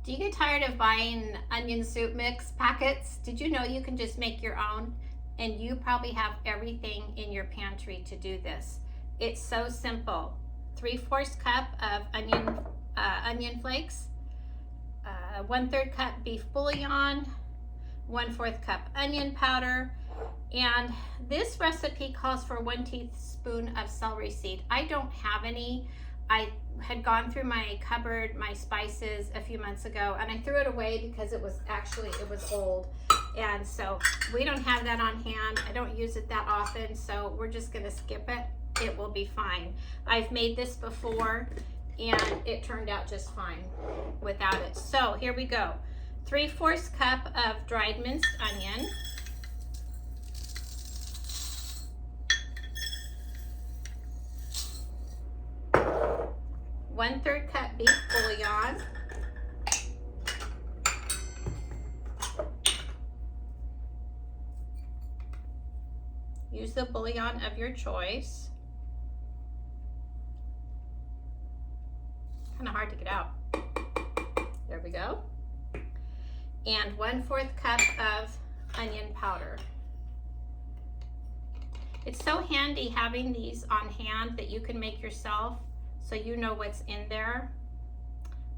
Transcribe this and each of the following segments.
Do you get tired of buying onion soup mix packets? Did you know you can just make your own? And you probably have everything in your pantry to do this. It's so simple. 3/4 cup of onion flakes, 1/3 cup beef bouillon, 1/4 cup onion powder, and this recipe calls for 1 teaspoon of celery seed. I don't have any. I had gone through my cupboard, my spices a few months ago, and I threw it away because it was old. And so we don't have that on hand. I don't use it that often, so we're just gonna skip it. It will be fine. I've made this before and it turned out just fine without it. So here we go. 3/4 cup of dried minced onion. 1/3 cup beef bouillon. Use the bouillon of your choice. Kind of hard to get out. There we go. And 1/4 cup of onion powder. It's so handy having these on hand that you can make yourself, so you know what's in there.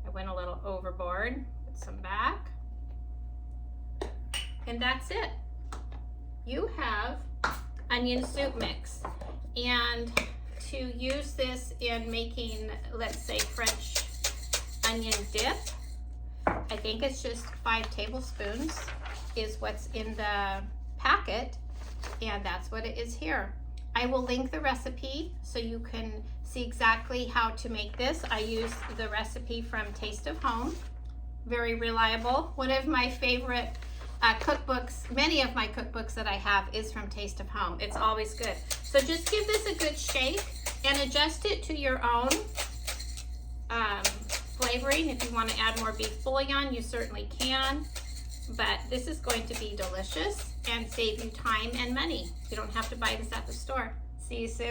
I went a little overboard. Put some back. And that's it. You have onion soup mix. And to use this in making, let's say, French onion dip, I think it's just 5 tablespoons is what's in the packet, and that's what it is here. I will link the recipe so you can see exactly how to make this. I use the recipe from Taste of Home. Very reliable. One of my favorite cookbooks, many of my cookbooks that I have is from Taste of Home. It's always good. So just give this a good shake and adjust it to your own flavoring. If you want to add more beef bouillon, you certainly can. But this is going to be delicious and save you time and money. You don't have to buy this at the store. See you soon.